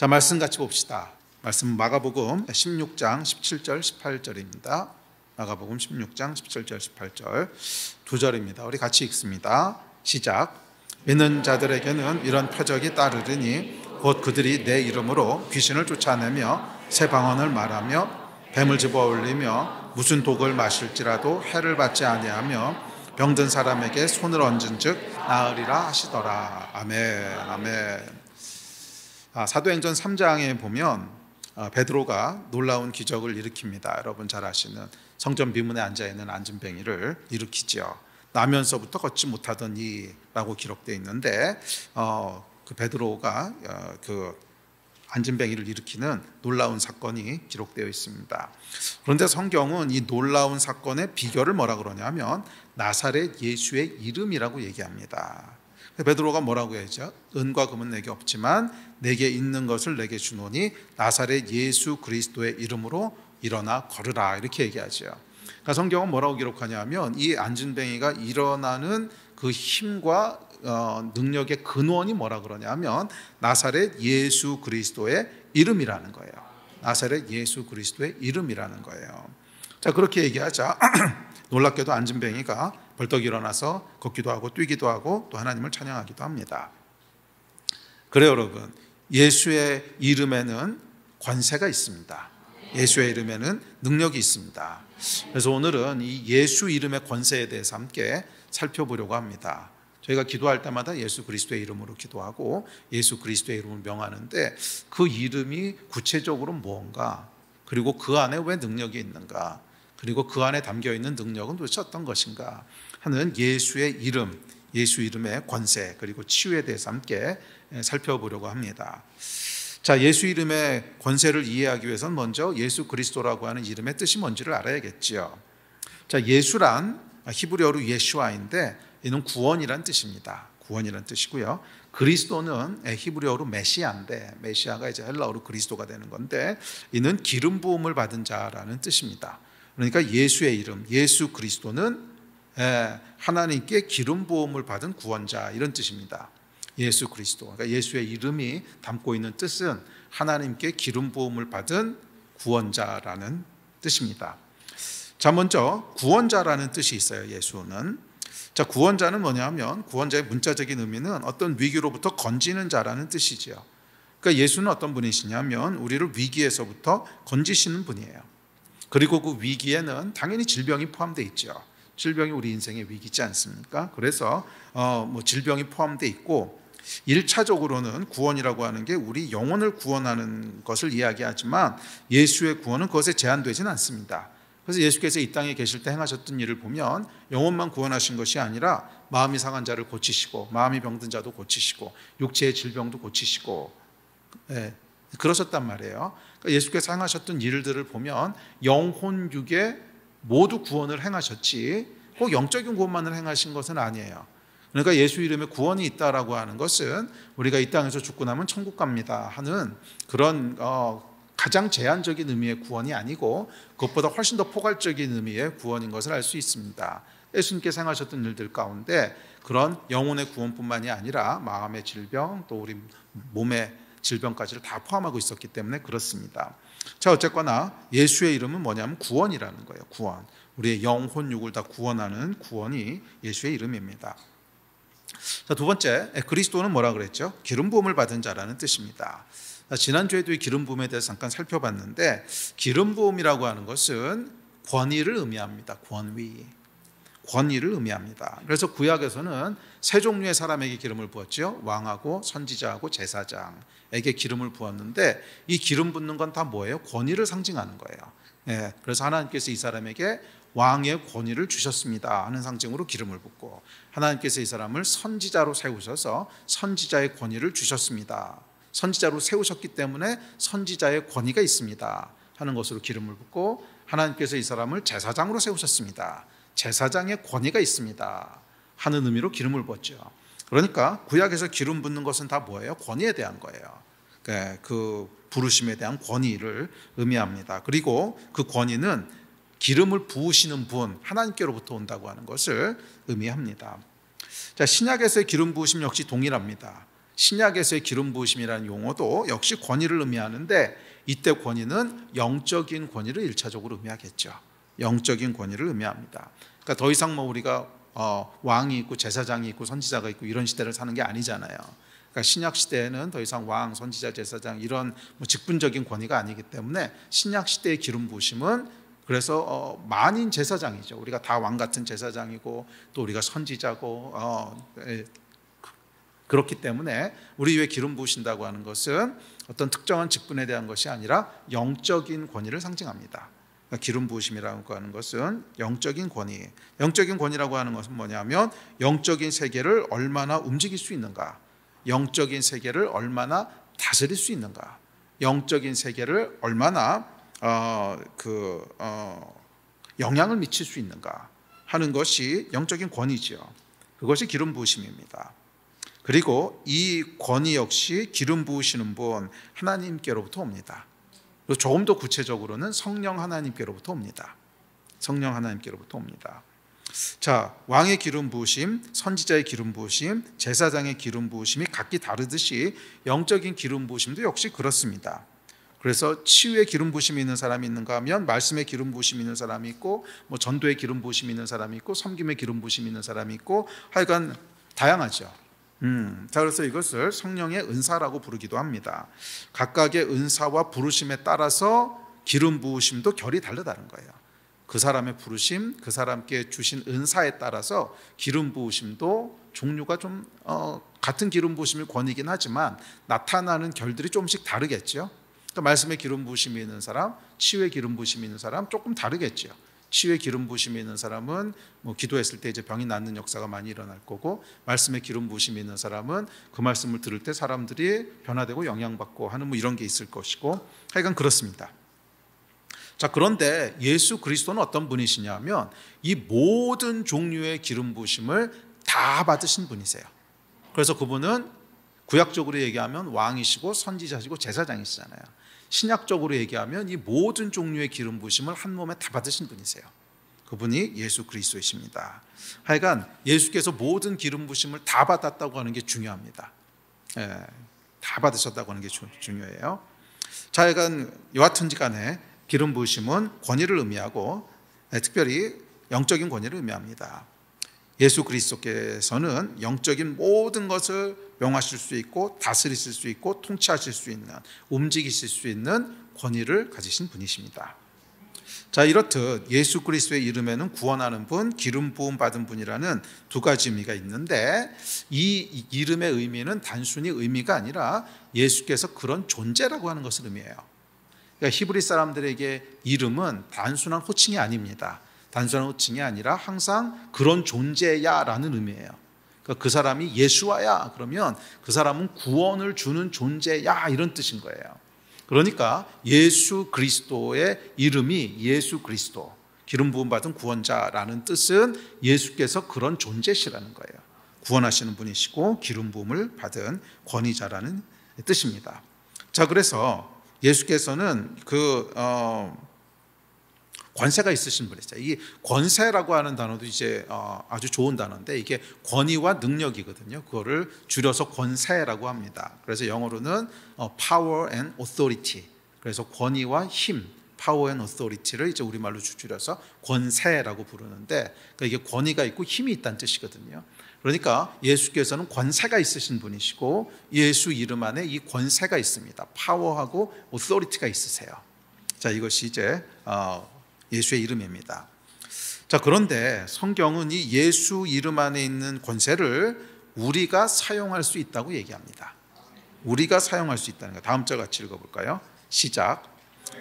자, 말씀 같이 봅시다. 말씀 마가복음 16장 17절 18절입니다. 마가복음 16장 17절 18절 두 절입니다. 우리 같이 읽습니다. 시작. 믿는 자들에게는 이런 표적이 따르리니 곧 그들이 내 이름으로 귀신을 쫓아내며 새 방언을 말하며 뱀을 집어 올리며 무슨 독을 마실지라도 해를 받지 아니하며 병든 사람에게 손을 얹은즉 나으리라 하시더라. 아멘. 아멘. 사도행전 3장에 보면 베드로가 놀라운 기적을 일으킵니다. 여러분 잘 아시는 성전 비문에 앉아있는 안진뱅이를 일으키죠. 나면서부터 걷지 못하던 이라고 기록되어 있는데 그 베드로가 그 안진뱅이를 일으키는 놀라운 사건이 기록되어 있습니다. 그런데 성경은 이 놀라운 사건의 비결을 뭐라 그러냐면 나사렛 예수의 이름이라고 얘기합니다. 베드로가 뭐라고 했죠? 은과 금은 내게 없지만 내게 있는 것을 내게 주노니 나사렛 예수 그리스도의 이름으로 일어나 걸으라, 이렇게 얘기하죠. 그러니까 성경은 뭐라고 기록하냐면 이 안진뱅이가 일어나는 그 힘과 능력의 근원이 뭐라 그러냐면 나사렛 예수 그리스도의 이름이라는 거예요. 나사렛 예수 그리스도의 이름이라는 거예요. 자, 그렇게 얘기하자 놀랍게도 안진뱅이가 벌떡 일어나서 걷기도 하고 뛰기도 하고 또 하나님을 찬양하기도 합니다. 그래요, 여러분. 예수의 이름에는 권세가 있습니다. 예수의 이름에는 능력이 있습니다. 그래서 오늘은 이 예수 이름의 권세에 대해서 함께 살펴보려고 합니다. 저희가 기도할 때마다 예수 그리스도의 이름으로 기도하고 예수 그리스도의 이름을 명하는데 그 이름이 구체적으로 무언가, 그리고 그 안에 왜 능력이 있는가, 그리고 그 안에 담겨있는 능력은 도대체 어떤 것인가 하는 예수의 이름, 예수 이름의 권세, 그리고 치유에 대해서 함께 살펴보려고 합니다. 자, 예수 이름의 권세를 이해하기 위해서는 먼저 예수 그리스도라고 하는 이름의 뜻이 뭔지를 알아야겠지요. 자, 예수란 히브리어로 예슈아인데 이는 구원이란 뜻입니다. 구원이란 뜻이고요. 그리스도는 히브리어로 메시아인데 메시아가 이제 헬라어로 그리스도가 되는 건데 이는 기름 부음을 받은 자라는 뜻입니다. 그러니까 예수의 이름, 예수 그리스도는 하나님께 기름 부음을 받은 구원자, 이런 뜻입니다. 예수 그리스도, 그러니까 예수의 이름이 담고 있는 뜻은 하나님께 기름 부음을 받은 구원자라는 뜻입니다. 자, 먼저 구원자라는 뜻이 있어요. 예수는. 자, 구원자는 뭐냐면 구원자의 문자적인 의미는 어떤 위기로부터 건지는 자라는 뜻이죠. 그러니까 예수는 어떤 분이시냐면 우리를 위기에서부터 건지시는 분이에요. 그리고 그 위기에는 당연히 질병이 포함되어 있죠. 질병이 우리 인생의 위기지 않습니까? 그래서 질병이 포함되어 있고 1차적으로는 구원이라고 하는 게 우리 영혼을 구원하는 것을 이야기하지만 예수의 구원은 그것에 제한되지는 않습니다. 그래서 예수께서 이 땅에 계실 때 행하셨던 일을 보면 영혼만 구원하신 것이 아니라 마음이 상한 자를 고치시고 마음이 병든 자도 고치시고 육체의 질병도 고치시고 그러셨단 말이에요. 그러니까 예수께서 행하셨던 일들을 보면 영혼 육에 모두 구원을 행하셨지 꼭 영적인 구원만을 행하신 것은 아니에요. 그러니까 예수 이름에 구원이 있다라고 하는 것은 우리가 이 땅에서 죽고 나면 천국 갑니다 하는 그런 가장 제한적인 의미의 구원이 아니고 그것보다 훨씬 더 포괄적인 의미의 구원인 것을 알 수 있습니다. 예수님께서 행하셨던 일들 가운데 그런 영혼의 구원뿐만이 아니라 마음의 질병, 또 우리 몸의 질병까지를 다 포함하고 있었기 때문에 그렇습니다. 자, 어쨌거나 예수의 이름은 뭐냐면 구원이라는 거예요. 구원. 우리의 영혼 육을 다 구원하는 구원이 예수의 이름입니다. 자, 두 번째, 그리스도는 뭐라 그랬죠? 기름 부음을 받은 자라는 뜻입니다. 지난주에도 이 기름 부음에 대해서 잠깐 살펴봤는데 기름 부음이라고 하는 것은 권위를 의미합니다. 권위를 의미합니다. 그래서 구약에서는 세 종류의 사람에게 기름을 부었죠. 왕하고 선지자하고 제사장에게 기름을 부었는데 이 기름 붓는 건 다 뭐예요? 권위를 상징하는 거예요. 그래서 하나님께서 이 사람에게 왕의 권위를 주셨습니다 하는 상징으로 기름을 붓고, 하나님께서 이 사람을 선지자로 세우셔서 선지자의 권위를 주셨습니다, 선지자로 세우셨기 때문에 선지자의 권위가 있습니다 하는 것으로 기름을 붓고, 하나님께서 이 사람을 제사장으로 세우셨습니다, 제사장의 권위가 있습니다 하는 의미로 기름을 부었죠. 그러니까 구약에서 기름 붓는 것은 다 뭐예요? 권위에 대한 거예요. 그 부르심에 대한 권위를 의미합니다. 그리고 그 권위는 기름을 부으시는 분, 하나님께로부터 온다고 하는 것을 의미합니다. 자, 신약에서의 기름 부으심 역시 동일합니다. 신약에서의 기름 부으심이라는 용어도 역시 권위를 의미하는데 이때 권위는 영적인 권위를 1차적으로 의미하겠죠. 영적인 권위를 의미합니다. 그러니까 더 이상 우리가 왕이 있고 제사장이 있고 선지자가 있고 이런 시대를 사는 게 아니잖아요. 그러니까 신약 시대에는 더 이상 왕, 선지자, 제사장 이런 직분적인 권위가 아니기 때문에 신약 시대의 기름 부으심은 그래서 만인 제사장이죠. 우리가 다 왕 같은 제사장이고 또 우리가 선지자고 그렇기 때문에 우리 위에 기름 부으신다고 하는 것은 어떤 특정한 직분에 대한 것이 아니라 영적인 권위를 상징합니다. 그러니까 기름 부으심이라고 하는 것은 영적인 권위. 영적인 권위라고 하는 것은 뭐냐면 영적인 세계를 얼마나 움직일 수 있는가, 영적인 세계를 얼마나 다스릴 수 있는가, 영적인 세계를 얼마나 영향을 미칠 수 있는가 하는 것이 영적인 권위지요. 그것이 기름 부으심입니다. 그리고 이 권위 역시 기름 부으시는 분 하나님께로부터 옵니다. 그리고 조금 더 구체적으로는 성령 하나님께로부터 옵니다. 성령 하나님께로부터 옵니다. 자, 왕의 기름 부으심, 선지자의 기름 부으심, 제사장의 기름 부으심이 각기 다르듯이 영적인 기름 부으심도 역시 그렇습니다. 그래서 치유의 기름 부으심이 있는 사람이 있는가 하면 말씀의 기름 부으심이 있는 사람이 있고 전도의 기름 부으심이 있는 사람이 있고 섬김의 기름 부으심이 있는 사람이 있고 하여간 다양하죠. 자, 그래서 이것을 성령의 은사라고 부르기도 합니다. 각각의 은사와 부르심에 따라서 기름 부으심도 결이 다르다는 거예요. 그 사람의 부르심, 그 사람께 주신 은사에 따라서 기름 부으심도 종류가 좀 같은 기름 부으심의 권이긴 하지만 나타나는 결들이 조금씩 다르겠죠. 그러니까 말씀의 기름 부으심이 있는 사람, 치유의 기름 부으심이 있는 사람 조금 다르겠죠. 치유의 기름 부으심이 있는 사람은 기도했을 때 이제 병이 낫는 역사가 많이 일어날 거고, 말씀의 기름 부으심이 있는 사람은 그 말씀을 들을 때 사람들이 변화되고 영향받고 하는 이런 게 있을 것이고, 하여간 그렇습니다. 자, 그런데 예수 그리스도는 어떤 분이시냐면 이 모든 종류의 기름 부으심을 다 받으신 분이세요. 그래서 그분은 구약적으로 얘기하면 왕이시고 선지자시고 제사장이시잖아요. 신약적으로 얘기하면 이 모든 종류의 기름 부으심을 한 몸에 다 받으신 분이세요. 그분이 예수 그리스도이십니다. 하여간 예수께서 모든 기름 부으심을 다 받았다고 하는 게 중요합니다. 다 받으셨다고 하는 게 중요해요. 자, 하여간 여하튼지 간에 기름 부으심은 권위를 의미하고 특별히 영적인 권위를 의미합니다. 예수 그리스도께서는 영적인 모든 것을 명하실 수 있고 다스리실 수 있고 통치하실 수 있는, 움직이실 수 있는 권위를 가지신 분이십니다. 자, 이렇듯 예수 그리스도의 이름에는 구원하는 분, 기름 부음 받은 분이라는 두 가지 의미가 있는데, 이 이름의 의미는 단순히 의미가 아니라 예수께서 그런 존재라고 하는 것을 의미해요. 그러니까 히브리 사람들에게 이름은 단순한 호칭이 아닙니다. 단순한 호칭이 아니라 항상 그런 존재야 라는 의미예요. 그러니까 그 사람이 예수와야 그러면 그 사람은 구원을 주는 존재야 이런 뜻인 거예요. 그러니까 예수 그리스도의 이름이 예수 그리스도, 기름 부음 받은 구원자라는 뜻은 예수께서 그런 존재시라는 거예요. 구원하시는 분이시고 기름 부음을 받은 권위자라는 뜻입니다. 자, 그래서 예수께서는 권세가 있으신 분이세요. 이 권세라고 하는 단어도 이제 아주 좋은 단어인데 이게 권위와 능력이거든요. 그거를 줄여서 권세라고 합니다. 그래서 영어로는 power and authority. 그래서 권위와 힘, power and authority를 이제 우리말로 줄여서 권세라고 부르는데, 그러니까 이게 권위가 있고 힘이 있다는 뜻이거든요. 그러니까 예수께서는 권세가 있으신 분이시고 예수 이름 안에 이 권세가 있습니다. 파워하고 authority가 있으세요. 자, 이것이 이제 예수의 이름입니다. 자, 그런데 성경은 이 예수 이름 안에 있는 권세를 우리가 사용할 수 있다고 얘기합니다. 우리가 사용할 수 있다는 거. 다음 절 같이 읽어볼까요? 시작.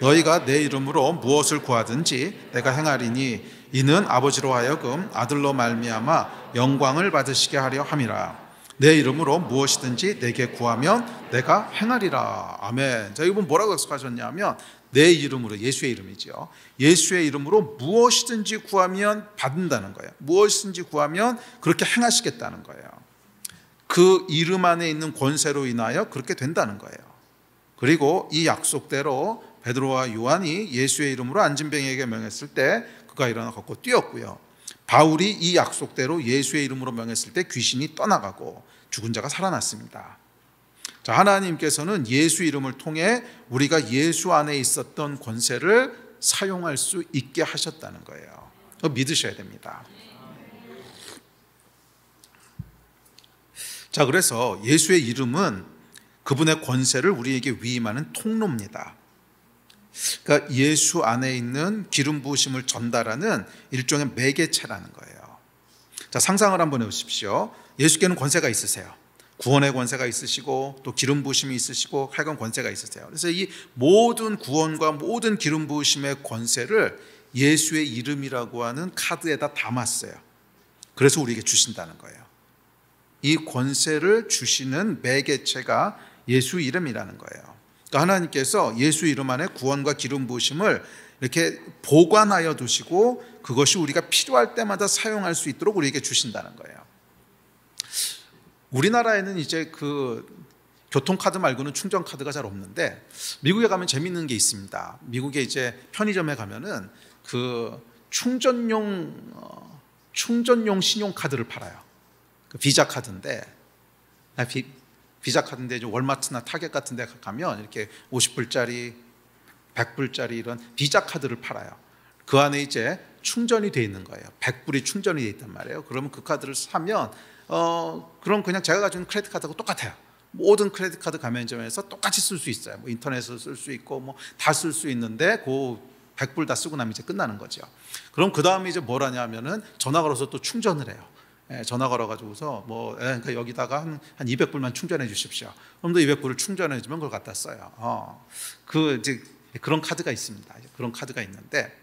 너희가 내 이름으로 무엇을 구하든지 내가 행하리니 이는 아버지로 하여금 아들로 말미암아 영광을 받으시게 하려 함이라. 내 이름으로 무엇이든지 내게 구하면 내가 행하리라. 아멘. 자, 이분 뭐라고 약속하셨냐면 내 이름으로, 예수의 이름이죠. 예수의 이름으로 무엇이든지 구하면 받는다는 거예요. 무엇이든지 구하면 그렇게 행하시겠다는 거예요. 그 이름 안에 있는 권세로 인하여 그렇게 된다는 거예요. 그리고 이 약속대로 베드로와 요한이 예수의 이름으로 안진뱅이에게 명했을 때 그가 일어나 걷고 뛰었고요. 바울이 이 약속대로 예수의 이름으로 명했을 때 귀신이 떠나가고 죽은 자가 살아났습니다. 자, 하나님께서는 예수 이름을 통해 우리가 예수 안에 있었던 권세를 사용할 수 있게 하셨다는 거예요. 그거 믿으셔야 됩니다. 자, 그래서 예수의 이름은 그분의 권세를 우리에게 위임하는 통로입니다. 그러니까 예수 안에 있는 기름 부으심을 전달하는 일종의 매개체라는 거예요. 자, 상상을 한번 해보십시오. 예수께는 권세가 있으세요. 구원의 권세가 있으시고 또 기름 부으심이 있으시고 하여간 권세가 있으세요. 그래서 이 모든 구원과 모든 기름 부으심의 권세를 예수의 이름이라고 하는 카드에다 담았어요. 그래서 우리에게 주신다는 거예요. 이 권세를 주시는 매개체가 예수 이름이라는 거예요. 그러니까 하나님께서 예수 이름 안에 구원과 기름 부으심을 이렇게 보관하여 두시고 그것이 우리가 필요할 때마다 사용할 수 있도록 우리에게 주신다는 거예요. 우리나라에는 이제 그 교통카드 말고는 충전카드가 잘 없는데 미국에 가면 재밌는 게 있습니다. 미국에 이제 편의점에 가면은 그 충전용 신용카드를 팔아요. 그 비자 카드인데 비자 카드인데 이제 월마트나 타겟 같은 데 가면 이렇게 50불짜리 100불짜리 이런 비자 카드를 팔아요. 그 안에 이제 충전이 돼 있는 거예요. 100불이 충전이 돼 있단 말이에요. 그러면 그 카드를 사면 그럼 그냥 제가 가지고 있는 크레딧 카드하고 똑같아요. 모든 크레딧 카드 가맹점에서 똑같이 쓸 수 있어요. 뭐 인터넷으로 쓸 수 있고 뭐 다 쓸 수 있는데 그 100불 다 쓰고 나면 이제 끝나는 거죠. 그럼 그 다음에 이제 뭘 하냐면은 전화 걸어서 또 충전을 해요. 전화 걸어가지고서 그러니까 여기다가 한 200불만 충전해 주십시오. 그럼 또 200불을 충전해 주면 그걸 갖다 써요. 이제 그런 카드가 있습니다. 그런 카드가 있는데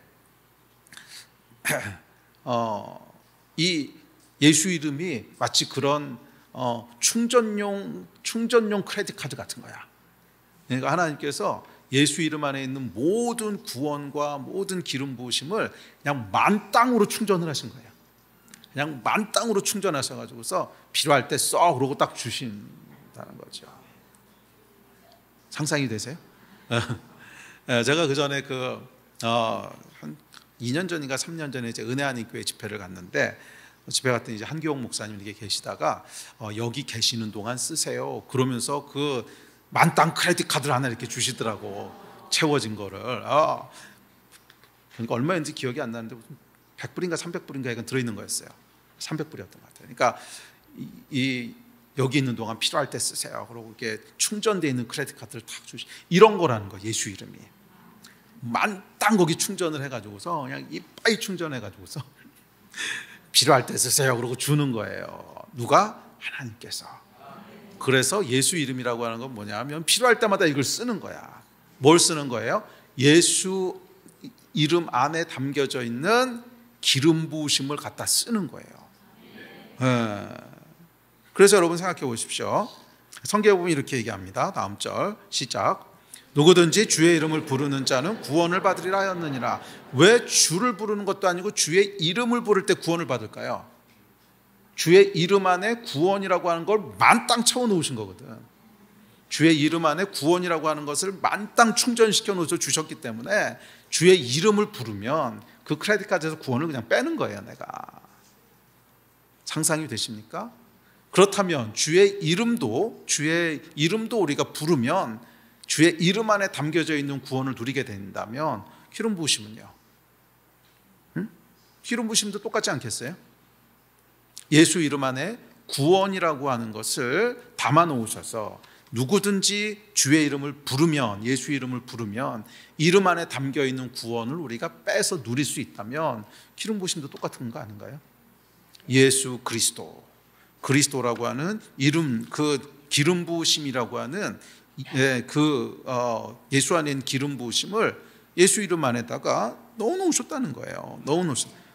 이 예수 이름이 마치 그런 충전용 크레딧 카드 같은 거야. 그러니까 하나님께서 예수 이름 안에 있는 모든 구원과 모든 기름 부으심을 그냥 만땅으로 충전을 하신 거예요. 그냥 만땅으로 충전하셔가지고서 필요할 때 써 그러고 딱 주신다는 거죠. 상상이 되세요? 제가 그 전에 한 2년 전인가 3년 전에 이제 은혜하는 교회 집회를 갔는데 집회 갔더니 이제 한기옥 목사님 이렇게 계시다가 여기 계시는 동안 쓰세요. 그러면서 그 만땅 크레딧 카드를 하나 이렇게 주시더라고. 채워진 거를. 그러니까 얼마였는지 기억이 안 나는데 100불인가 300불인가 이건 들어있는 거였어요. 300불이었던 것 같아요. 그러니까 여기 있는 동안 필요할 때 쓰세요. 그리고 이렇게 충전되어 있는 크레딧 카드를 탁 주시. 이런 거라는 거 예수 이름이. 만땅 거기 충전을 해가지고서 그냥 이빠이 충전해가지고서 필요할 때 쓰세요. 그러고 주는 거예요. 누가? 하나님께서. 그래서 예수 이름이라고 하는 건 뭐냐면 필요할 때마다 이걸 쓰는 거야. 뭘 쓰는 거예요? 예수 이름 안에 담겨져 있는 기름 부으심을 갖다 쓰는 거예요. 그래서 여러분 생각해 보십시오. 성경에 보면 이렇게 얘기합니다. 다음 절 시작. 누구든지 주의 이름을 부르는 자는 구원을 받으리라 하였느니라. 왜 주를 부르는 것도 아니고 주의 이름을 부를 때 구원을 받을까요? 주의 이름 안에 구원이라고 하는 걸 만땅 채워 놓으신 거거든. 주의 이름 안에 구원이라고 하는 것을 만땅 충전시켜 놓아서 주셨기 때문에 주의 이름을 부르면 그 크레딧 카드에서 구원을 그냥 빼는 거예요. 내가. 상상이 되십니까? 그렇다면 주의 이름도 우리가 부르면 주의 이름 안에 담겨져 있는 구원을 누리게 된다면 기름 부으심은요? 기름 부으심도 똑같지 않겠어요? 예수 이름 안에 구원이라고 하는 것을 담아 놓으셔서 누구든지 주의 이름을 부르면, 예수 이름을 부르면 이름 안에 담겨 있는 구원을 우리가 빼서 누릴 수 있다면 기름 부으심도 똑같은 거 아닌가요? 예수 그리스도라고 하는 이름, 그 기름 부으심이라고 하는 예수 안에 있는 기름 부으심을 예수 이름 안에다가 넣어 놓으셨다는 거예요.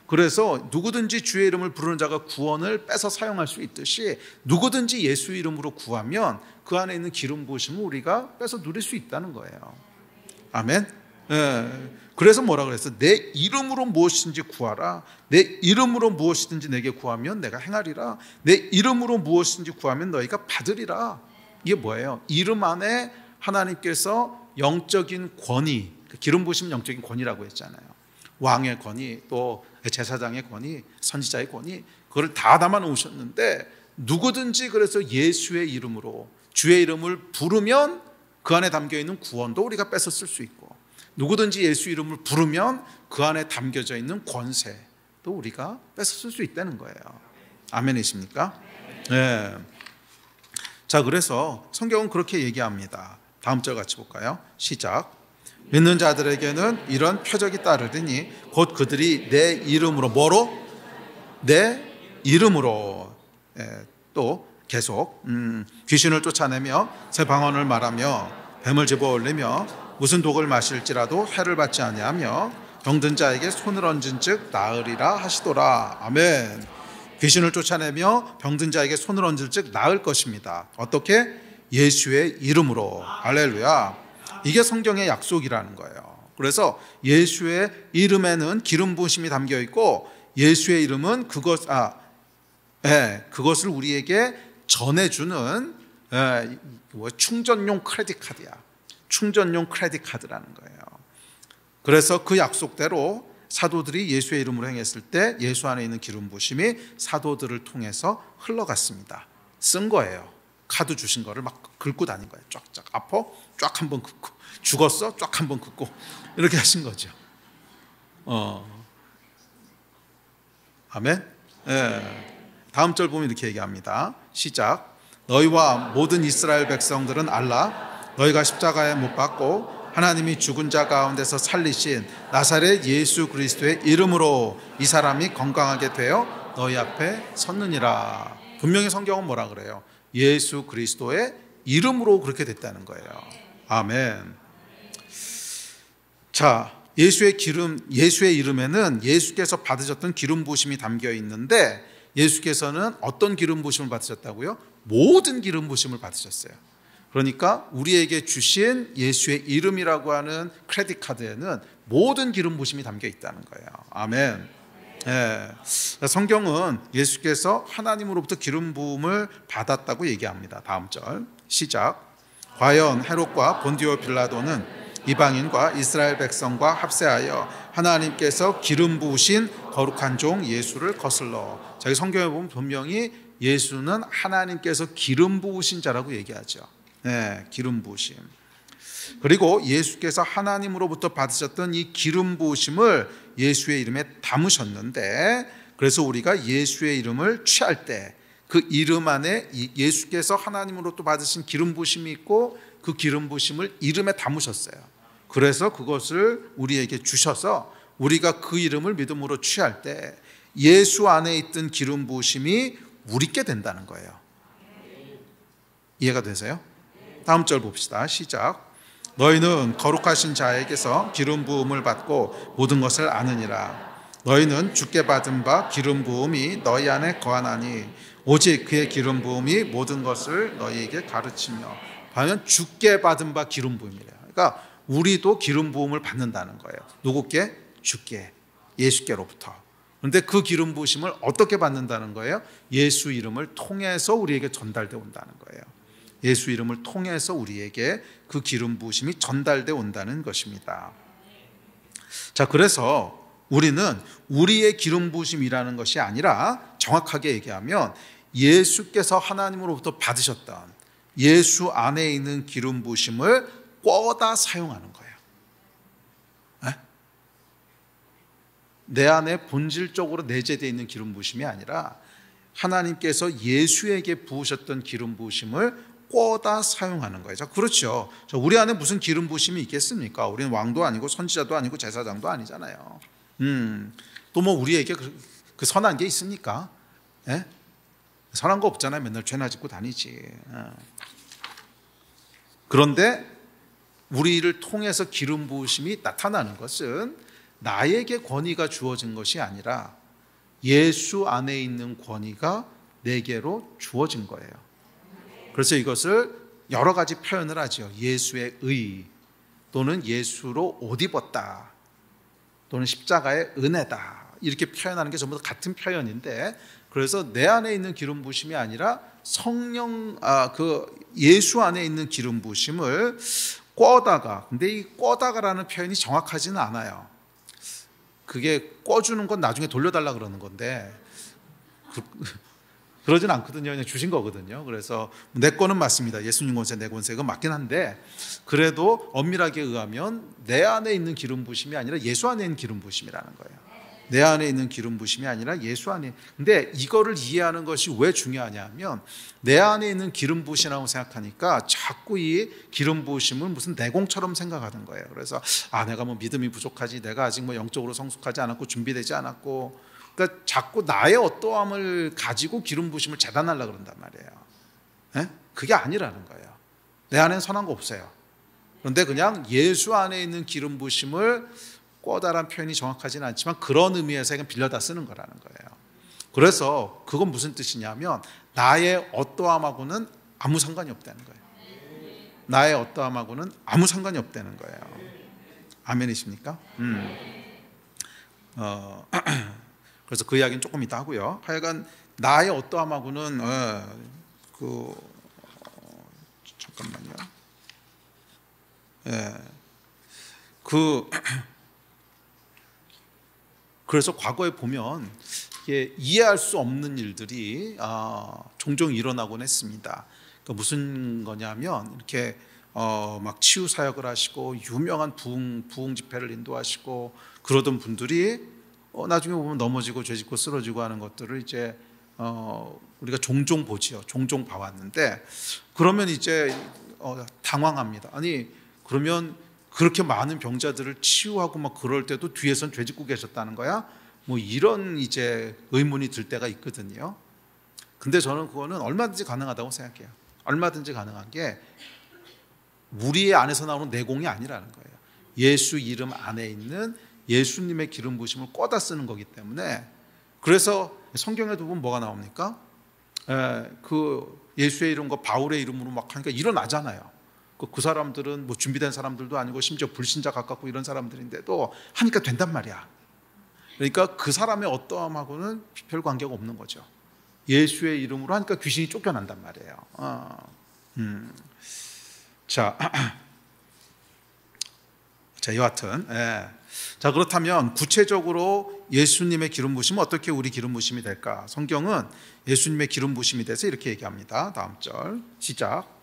그래서 누구든지 주의 이름을 부르는 자가 구원을 빼서 사용할 수 있듯이 누구든지 예수 이름으로 구하면 그 안에 있는 기름 부으심을 우리가 빼서 누릴 수 있다는 거예요. 아멘. 그래서 뭐라 그랬어? 내 이름으로 무엇이든지 구하라. 내 이름으로 무엇이든지 내게 구하면 내가 행하리라. 내 이름으로 무엇이든지 구하면 너희가 받으리라. 이게 뭐예요? 이름 안에 하나님께서 영적인 권위, 기름 부으시면 영적인 권위라고 했잖아요. 왕의 권위, 또 제사장의 권위, 선지자의 권위, 그걸 다 담아 놓으셨는데 누구든지 그래서 예수의 이름으로 주의 이름을 부르면 그 안에 담겨있는 구원도 우리가 뺏어 쓸 수 있고, 누구든지 예수 이름을 부르면 그 안에 담겨져 있는 권세도 우리가 뺏어 쓸 수 있다는 거예요. 아멘이십니까? 네. 자, 그래서 성경은 그렇게 얘기합니다. 다음 절 같이 볼까요? 시작. 믿는 자들에게는 이런 표적이 따르리니 곧 그들이 내 이름으로, 뭐로? 내 이름으로. 또 계속 귀신을 쫓아내며 새 방언을 말하며 뱀을 집어올리며 무슨 독을 마실지라도 해를 받지 아니하며 병든 자에게 손을 얹은 즉 나으리라 하시더라. 아멘. 귀신을 쫓아내며 병든 자에게 손을 얹을 즉 나을 것입니다. 어떻게? 예수의 이름으로. 할렐루야. 이게 성경의 약속이라는 거예요. 그래서 예수의 이름에는 기름 부으심이 담겨 있고, 예수의 이름은 그것을 우리에게 전해주는 충전용 크레딧 카드야. 충전용 크레딧 카드라는 거예요. 그래서 그 약속대로 사도들이 예수의 이름으로 행했을 때 예수 안에 있는 기름 부으심이 사도들을 통해서 흘러갔습니다. 쓴 거예요. 카드 주신 거를 막 긁고 다닌 거예요. 쫙쫙. 아파? 쫙 한번 긁고. 죽었어? 쫙 한번 긁고. 이렇게 하신 거죠. 아멘. 다음 절 보면 이렇게 얘기합니다. 시작. 너희와 모든 이스라엘 백성들은 알라. 너희가 십자가에 못 박고 하나님이 죽은 자 가운데서 살리신 나사렛 예수 그리스도의 이름으로 이 사람이 건강하게 되어 너희 앞에 섰느니라. 분명히 성경은 뭐라 그래요? 예수 그리스도의 이름으로 그렇게 됐다는 거예요. 아멘. 자, 예수의 이름에는 예수께서 받으셨던 기름 부으심이 담겨 있는데, 예수께서는 어떤 기름 부으심을 받으셨다고요? 모든 기름 부으심을 받으셨어요. 그러니까 우리에게 주신 예수의 이름이라고 하는 크레딧 카드에는 모든 기름 부으심이 담겨 있다는 거예요. 아멘. 성경은 예수께서 하나님으로부터 기름 부음을 받았다고 얘기합니다. 다음 절 시작. 과연 헤롯과 본디오 빌라도는 이방인과 이스라엘 백성과 합세하여 하나님께서 기름 부으신 거룩한 종 예수를 거슬러. 저희 성경에 보면 분명히 예수는 하나님께서 기름 부으신 자라고 얘기하죠. 기름 부으심. 그리고 예수께서 하나님으로부터 받으셨던 이 기름 부으심을 예수의 이름에 담으셨는데, 그래서 우리가 예수의 이름을 취할 때 그 이름 안에 예수께서 하나님으로부터 받으신 기름 부으심이 있고, 그 기름 부으심을 이름에 담으셨어요. 그래서 그것을 우리에게 주셔서 우리가 그 이름을 믿음으로 취할 때 예수 안에 있던 기름 부으심이 우리께 된다는 거예요. 이해가 되세요? 다음 절 봅시다. 시작. 너희는 거룩하신 자에게서 기름 부음을 받고 모든 것을 아느니라. 너희는 주께 받은 바 기름 부음이 너희 안에 거하나니 오직 그의 기름 부음이 모든 것을 너희에게 가르치며. 과연 주께 받은 바 기름 부음이래요. 그러니까 우리도 기름 부음을 받는다는 거예요. 누구께? 주께, 예수께로부터. 그런데 그 기름 부으심을 어떻게 받는다는 거예요? 예수 이름을 통해서 우리에게 전달되어 온다는 거예요. 예수 이름을 통해서 우리에게 그 기름 부으심이 전달되어 온다는 것입니다. 자, 그래서 우리는 우리의 기름 부으심이라는 것이 아니라, 정확하게 얘기하면 예수께서 하나님으로부터 받으셨던 예수 안에 있는 기름 부으심을 꿔다 사용하는 거예요. 내 안에 본질적으로 내재되어 있는 기름 부으심이 아니라 하나님께서 예수에게 부으셨던 기름 부으심을 꿔다 사용하는 거예요. 자, 그렇죠. 우리 안에 무슨 기름 부으심이 있겠습니까? 우리는 왕도 아니고 선지자도 아니고 제사장도 아니잖아요. 또 뭐 우리에게 그 선한 게 있습니까? 선한 거 없잖아요. 맨날 죄나 짓고 다니지. 그런데 우리를 통해서 기름 부으심이 나타나는 것은 나에게 권위가 주어진 것이 아니라 예수 안에 있는 권위가 내게로 주어진 거예요. 그래서 이것을 여러 가지 표현을 하죠. 예수의 의, 또는 예수로 옷 입었다, 또는 십자가의 은혜다, 이렇게 표현하는 게 전부 다 같은 표현인데, 그래서 내 안에 있는 기름 부으심이 아니라 성령, 예수 안에 있는 기름 부으심을 꿔다가, 근데 이 꿔다가라는 표현이 정확하지는 않아요. 그게 꿔주는 건 나중에 돌려달라 그러는 건데, 그러진 않거든요. 그냥 주신 거거든요. 그래서 내 거는 맞습니다. 예수님 권세, 내 권세가 맞긴 한데 그래도 엄밀하게 의하면 내 안에 있는 기름 부으심이 아니라 예수 안에 있는 기름 부으심이라는 거예요. 내 안에 있는 기름 부으심이 아니라 예수 안에. 근데 이거를 이해하는 것이 왜 중요하냐 하면 내 안에 있는 기름 부으심이라고 생각하니까 자꾸 이 기름 부으심을 무슨 내공처럼 생각하는 거예요. 그래서 내가 뭐 믿음이 부족하지, 내가 아직 뭐 영적으로 성숙하지 않았고 준비되지 않았고, 그러니까 자꾸 나의 어떠함을 가지고 기름 부으심을 재단하려고 그런단 말이에요. 네? 그게 아니라는 거예요. 내 안에는 선한 거 없어요. 그런데 그냥 예수 안에 있는 기름 부으심을, 꼬다란 표현이 정확하지는 않지만 그런 의미에서 그냥 빌려다 쓰는 거라는 거예요. 그래서 그건 무슨 뜻이냐면 나의 어떠함하고는 아무 상관이 없다는 거예요. 나의 어떠함하고는 아무 상관이 없다는 거예요. 아멘이십니까? 그래서 그 이야기는 조금 이따 하고요. 하여간 나의 어떠함하고는 잠깐만요. 그래서 과거에 보면 이게 이해할 수 없는 일들이 종종 일어나곤 했습니다. 그러니까 무슨 거냐면 이렇게 막 치유 사역을 하시고 유명한 부흥 집회를 인도하시고 그러던 분들이 나중에 보면 넘어지고 죄짓고 쓰러지고 하는 것들을 이제 우리가 종종 보지요. 종종 봐왔는데 그러면 이제 당황합니다. 아니 그러면 그렇게 많은 병자들을 치유하고 막 그럴 때도 뒤에선 죄짓고 계셨다는 거야? 뭐 이런 이제 의문이 들 때가 있거든요. 근데 저는 그거는 얼마든지 가능하다고 생각해요. 얼마든지 가능한 게 우리 안에서 나오는 내공이 아니라는 거예요. 예수 이름 안에 있는 예수님의 기름 부으심을 꿔다 쓰는 거기 때문에. 그래서 성경에도 보면 뭐가 나옵니까? 그 예수의 이름과 바울의 이름으로 막 하니까 일어나잖아요. 그 사람들은 뭐 준비된 사람들도 아니고 심지어 불신자 가깝고 이런 사람들인데도 하니까 된단 말이야. 그러니까 그 사람의 어떠함하고는 별 관계가 없는 거죠. 예수의 이름으로 하니까 귀신이 쫓겨난단 말이에요. 자, 여하튼 자, 그렇다면 구체적으로 예수님의 기름 부으심은 어떻게 우리 기름 부으심이 될까? 성경은 예수님의 기름 부으심에 대해서 이렇게 얘기합니다. 다음 절 시작.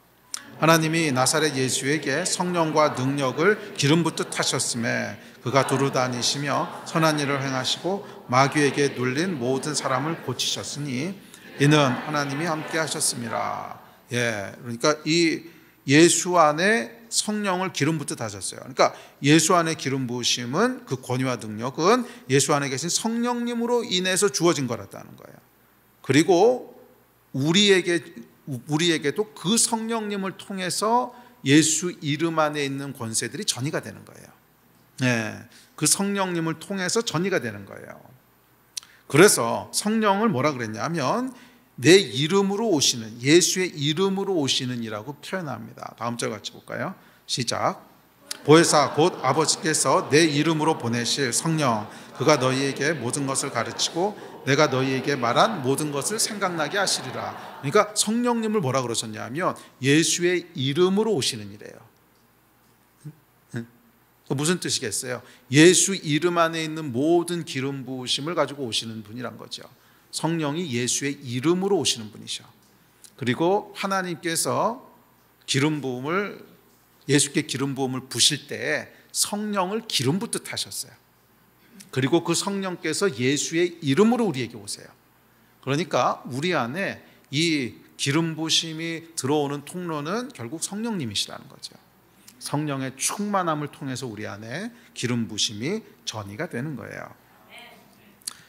하나님이 나사렛 예수에게 성령과 능력을 기름 붓듯 하셨음에 그가 두루 다니시며 선한 일을 행하시고 마귀에게 눌린 모든 사람을 고치셨으니 이는 하나님이 함께 하셨습니다. 그러니까 이 예수 안에 성령을 기름 붓듯 하셨어요. 그러니까 예수 안에 기름 부으심은 그 권위와 능력은 예수 안에 계신 성령님으로 인해서 주어진 거라는 거예요. 그리고 우리에게도 그 성령님을 통해서 예수 이름 안에 있는 권세들이 전이가 되는 거예요. 그 성령님을 통해서 전이가 되는 거예요. 그래서 성령을 뭐라 그랬냐면 내 이름으로 오시는, 예수의 이름으로 오시는 이라고 표현합니다. 다음 절 같이 볼까요? 시작. 보혜사 곧 아버지께서 내 이름으로 보내실 성령, 그가 너희에게 모든 것을 가르치고 내가 너희에게 말한 모든 것을 생각나게 하시리라. 그러니까 성령님을 뭐라 그러셨냐면 예수의 이름으로 오시는 이래요. 무슨 뜻이겠어요? 예수 이름 안에 있는 모든 기름 부으심을 가지고 오시는 분이란 거죠. 성령이 예수의 이름으로 오시는 분이셔. 그리고 하나님께서 기름 부음을, 예수께 기름 부음을 부실 때 성령을 기름 붓듯 하셨어요. 그리고 그 성령께서 예수의 이름으로 우리에게 오세요. 그러니까 우리 안에 이 기름 부심이 들어오는 통로는 결국 성령님이시라는 거죠. 성령의 충만함을 통해서 우리 안에 기름 부심이 전이가 되는 거예요.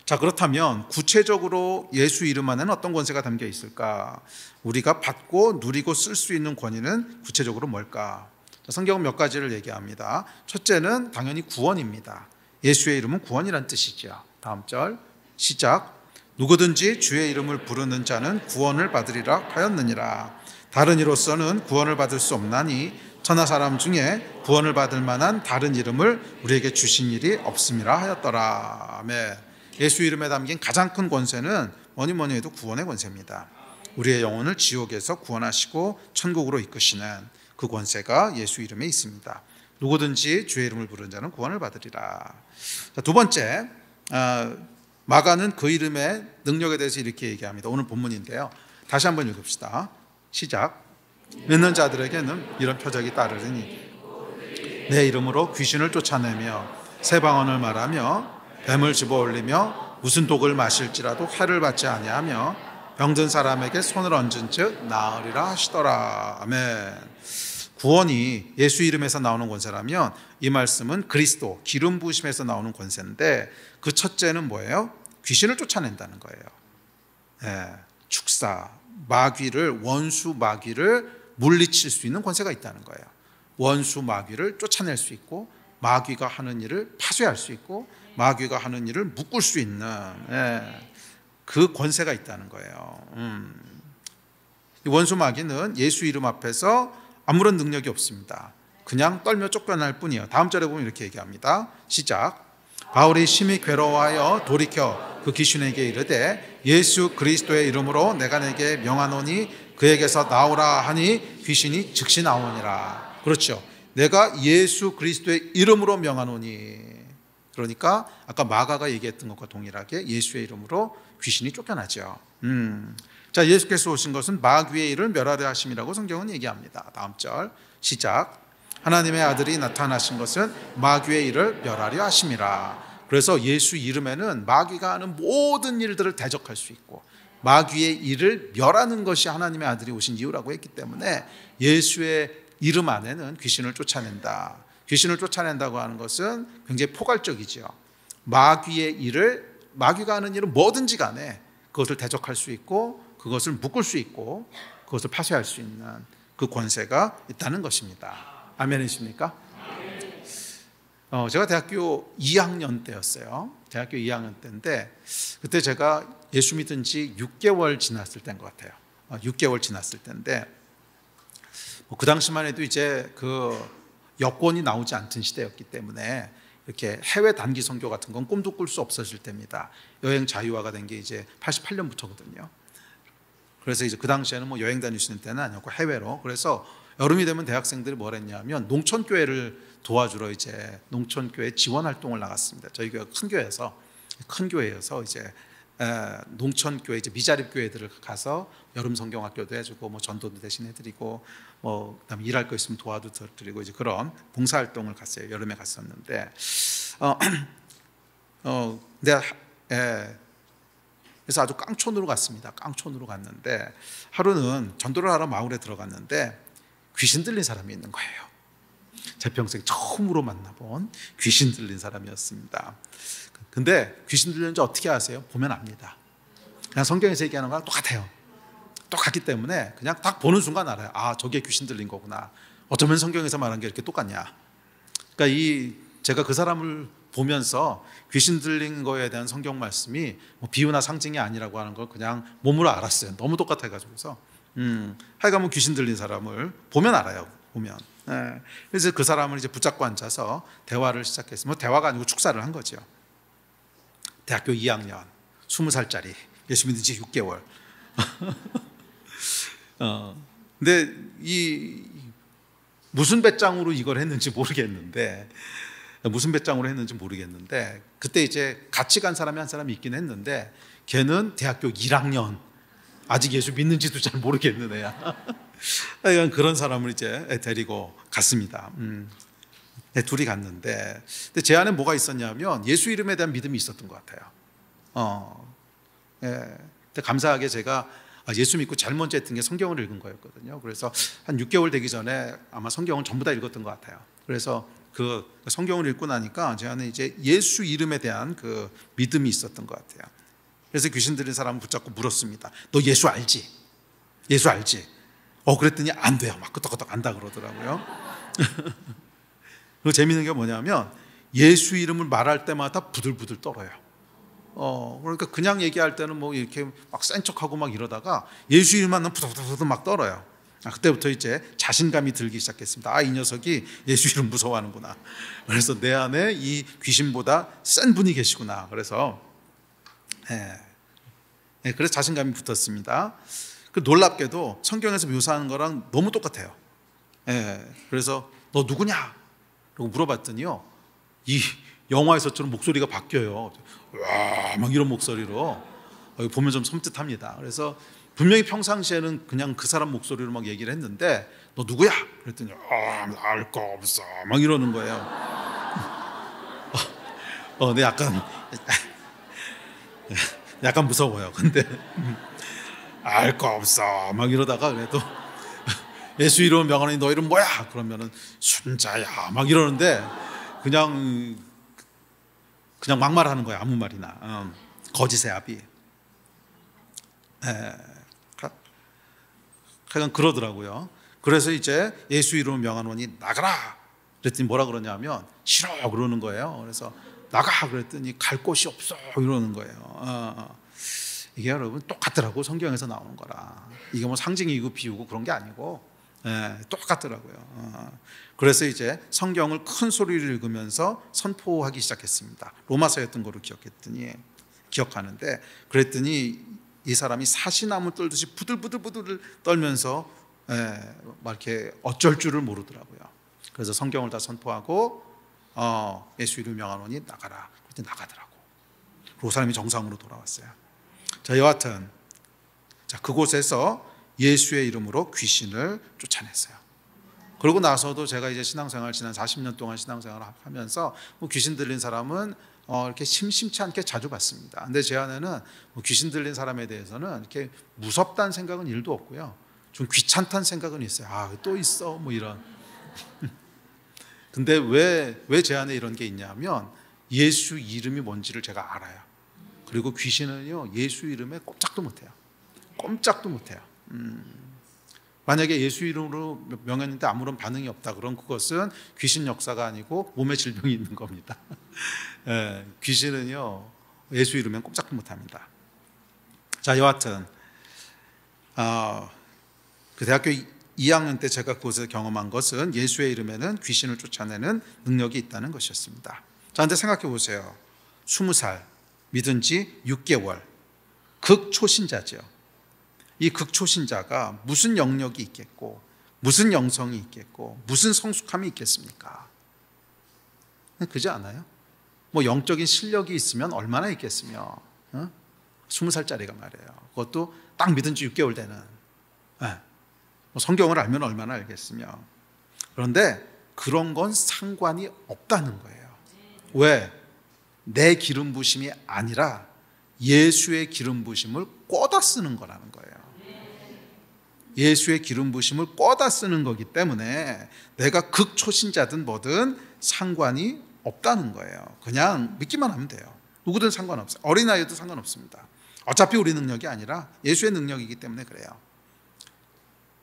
자, 그렇다면 구체적으로 예수 이름 안에는 어떤 권세가 담겨 있을까? 우리가 받고 누리고 쓸 수 있는 권위는 구체적으로 뭘까? 성경은 몇 가지를 얘기합니다. 첫째는 당연히 구원입니다. 예수의 이름은 구원이란 뜻이죠. 다음 절 시작. 누구든지 주의 이름을 부르는 자는 구원을 받으리라 하였느니라. 다른 이로서는 구원을 받을 수 없나니 천하 사람 중에 구원을 받을 만한 다른 이름을 우리에게 주신 일이 없음이라 하였더라. 아멘. 예수 이름에 담긴 가장 큰 권세는 뭐니 해도 구원의 권세입니다. 우리의 영혼을 지옥에서 구원하시고 천국으로 이끄시는 그 권세가 예수 이름에 있습니다. 누구든지 주의 이름을 부르는 자는 구원을 받으리라. 자, 두 번째, 마가는 그 이름의 능력에 대해서 이렇게 얘기합니다. 오늘 본문인데요. 다시 한번 읽읍시다. 시작. 믿는 자들에게는 이런 표적이 따르리니 내 이름으로 귀신을 쫓아내며 새 방언을 말하며 뱀을 집어올리며 무슨 독을 마실지라도 해를 받지 아니하며 병든 사람에게 손을 얹은 즉 나으리라 하시더라. 아멘. 구원이 예수 이름에서 나오는 권세라면 이 말씀은 그리스도 기름 부으심에서 나오는 권세인데 그 첫째는 뭐예요? 귀신을 쫓아낸다는 거예요. 축사, 마귀를, 원수 마귀를 물리칠 수 있는 권세가 있다는 거예요. 원수 마귀를 쫓아낼 수 있고 마귀가 하는 일을 파쇄할 수 있고 마귀가 하는 일을 묶을 수 있는 그 권세가 있다는 거예요. 이 원수 마귀는 예수 이름 앞에서 아무런 능력이 없습니다. 그냥 떨며 쫓겨날 뿐이에요. 다음 절에 보면 이렇게 얘기합니다. 시작. 바울이 심히 괴로워하여 돌이켜 그 귀신에게 이르되 예수 그리스도의 이름으로 내가 내게 명하노니 그에게서 나오라 하니 귀신이 즉시 나오니라. 그렇죠. 내가 예수 그리스도의 이름으로 명하노니, 그러니까 아까 마가가 얘기했던 것과 동일하게 예수의 이름으로 귀신이 쫓겨나죠. 자, 예수께서 오신 것은 마귀의 일을 멸하려 하심이라고 성경은 얘기합니다. 다음 절 시작. 하나님의 아들이 나타나신 것은 마귀의 일을 멸하려 하심이라. 그래서 예수 이름에는 마귀가 하는 모든 일들을 대적할 수 있고 마귀의 일을 멸하는 것이 하나님의 아들이 오신 이유라고 했기 때문에 예수의 이름 안에는 귀신을 쫓아낸다. 귀신을 쫓아낸다고 하는 것은 굉장히 포괄적이죠. 마귀의 일을, 마귀가 하는 일은 뭐든지 간에 그것을 대적할 수 있고 그것을 묶을 수 있고 그것을 파쇄할 수 있는 그 권세가 있다는 것입니다. 아멘이십니까? 제가 대학교 2학년 때였어요. 대학교 2학년 때인데 그때 제가 예수 믿은 지 6개월 지났을 때인 것 같아요. 6개월 지났을 때인데 그 당시만 해도 이제 그 여권이 나오지 않던 시대였기 때문에 이렇게 해외 단기 선교 같은 건 꿈도 꿀 수 없었을 때입니다. 여행 자유화가 된 게 이제 88년부터거든요. 그래서 이제 그 당시에는 뭐 여행 다닐 수 있는 때는 아니었고 해외로. 그래서 여름이 되면 대학생들이 뭘 했냐면 농촌교회를 도와주러 이제 농촌교회 지원 활동을 나갔습니다. 저희 교회가 큰 교회여서 이제 농촌교회, 이제 미자립 교회들을 가서 여름 성경학교도 해주고 뭐 전도도 대신 해드리고 뭐 그다음에 일할 거 있으면 도와도 드리고 이제 그런 봉사 활동을 갔어요. 여름에 갔었는데 그래서 아주 깡촌으로 갔습니다. 깡촌으로 갔는데 하루는 전도를 하러 마을에 들어갔는데 귀신 들린 사람이 있는 거예요. 제 평생 처음으로 만나본 귀신 들린 사람이었습니다. 근데 귀신 들리는지 어떻게 아세요? 보면 압니다. 그냥 성경에서 얘기하는 거랑 똑같아요. 똑같기 때문에 그냥 딱 보는 순간 알아요. 아, 저게 귀신 들린 거구나. 어쩌면 성경에서 말한 게 이렇게 똑같냐. 그러니까 제가 그 사람을 보면서 귀신 들린 거에 대한 성경 말씀이 뭐 비유나 상징이 아니라고 하는 걸 그냥 몸으로 알았어요. 너무 똑같아가지고서 하여간 뭐 귀신 들린 사람을 보면 알아요. 보면. 그래서 그 사람을 이제 붙잡고 앉아서 대화를 시작했으면 대화가 아니고 축사를 한 거죠. 대학교 2학년 20살짜리 예수 믿은 지 6개월. 근데 무슨 배짱으로 이걸 했는지 모르겠는데 그때 이제 같이 간 사람이 한 사람이 있긴 했는데 걔는 대학교 1학년 아직 예수 믿는지도 잘 모르겠는 애야. 그런 사람을 이제 데리고 갔습니다. 둘이 갔는데 근데 제 안에 뭐가 있었냐면 예수 이름에 대한 믿음이 있었던 것 같아요. 근데 감사하게 제가 예수 믿고 제일 먼저 했던 게 성경을 읽은 거였거든요. 그래서 한 6개월 되기 전에 아마 성경을 전부 다 읽었던 것 같아요. 그래서 그 성경을 읽고 나니까 제 안에 이제 예수 이름에 대한 그 믿음이 있었던 것 같아요. 그래서 귀신 들린 사람을 붙잡고 물었습니다. 너 예수 알지? 예수 알지? 그랬더니 안 돼요. 막 끄떡끄떡 안다 그러더라고요. 그리고 재미있는 게 뭐냐면 예수 이름을 말할 때마다 부들부들 떨어요. 그러니까 그냥 얘기할 때는 뭐 이렇게 막 센 척하고 막 이러다가 예수 이름만 하면 부들부들 막 떨어요. 그때부터 이제 자신감이 들기 시작했습니다. 이 녀석이 예수 이름 무서워하는구나. 그래서 내 안에 이 귀신보다 센 분이 계시구나. 그래서 그래서 자신감이 붙었습니다. 놀랍게도 성경에서 묘사하는 거랑 너무 똑같아요. 그래서 너 누구냐? 라고 물어봤더니요, 이 영화에서처럼 목소리가 바뀌어요. 와, 막 이런 목소리로 보면 좀 섬뜩합니다. 그래서 분명히 평상시에는 그냥 그 사람 목소리로 막 얘기를 했는데 너 누구야? 그랬더니 알 거 없어 막 이러는 거예요. 근데 약간 무서워요. 근데 알 거 없어 막 이러다가 그래도 예수 이름 명하노니 너 이름 뭐야? 그러면은 순자야 막 이러는데 그냥 막말하는 거야. 아무 말이나 거짓의 아비. 그냥 그러더라고요. 그래서 이제 예수 이름 명하노니 나가라 그랬더니 뭐라 그러냐면 싫어 그러는 거예요. 그래서 나가 그랬더니 갈 곳이 없어 이러는 거예요. 이게 여러분 똑같더라고. 성경에서 나오는 거라. 이게 뭐 상징이고 비유고 그런 게 아니고 똑같더라고요. 그래서 이제 성경을 큰 소리를 읽으면서 선포하기 시작했습니다. 로마서였던 거로 기억하는데 그랬더니 이 사람이 사시나무 떨듯이 부들부들 떨면서 막 이렇게 어쩔 줄을 모르더라고요. 그래서 성경을 다 선포하고 예수 이름 명하노니 나가라. 그랬더니 나가더라고. 그 사람이 정상으로 돌아왔어요. 자, 여하튼 그곳에서 예수의 이름으로 귀신을 쫓아냈어요. 그러고 나서도 제가 이제 신앙생활 지난 40년 동안 신앙생활을 하면서 귀신 들린 사람은 이렇게 심심치 않게 자주 봤습니다. 근데 제 안에는 귀신 들린 사람에 대해서는 이렇게 무섭다는 생각은 1도 없고요. 좀 귀찮다는 생각은 있어요. 또 있어 뭐 이런. 근데 왜 제 안에 이런 게 있냐면 예수 이름이 뭔지를 제가 알아요. 그리고 귀신은요 예수 이름에 꼼짝도 못해요. 꼼짝도 못해요. 만약에 예수 이름으로 명했는데 아무런 반응이 없다 그럼 그것은 귀신 역사가 아니고 몸에 질병이 있는 겁니다. 귀신은요 예수 이름엔 꼼짝도 못합니다. 자, 여하튼 그 대학교 2학년 때 제가 그곳에서 경험한 것은 예수의 이름에는 귀신을 쫓아내는 능력이 있다는 것이었습니다. 자, 근데 생각해 보세요. 20살 믿은 지 6개월 극초신자죠. 이 극초신자가 무슨 영역이 있겠고 무슨 영성이 있겠고 무슨 성숙함이 있겠습니까? 그렇지 않아요? 뭐 영적인 실력이 있으면 얼마나 있겠으며 20살짜리가 말이에요. 그것도 딱 믿은 지 6개월 되는 성경을 알면 얼마나 알겠으며. 그런데 그런 건 상관이 없다는 거예요. 왜? 내 기름 부심이 아니라 예수의 기름 부심을 꿔다 쓰는 거라는 거예요. 예수의 기름 부심을 꿔다 쓰는 거기 때문에 내가 극초신자든 뭐든 상관이 없다는 거예요. 그냥 믿기만 하면 돼요. 누구든 상관없어요. 어린아이도 상관없습니다. 어차피 우리 능력이 아니라 예수의 능력이기 때문에 그래요.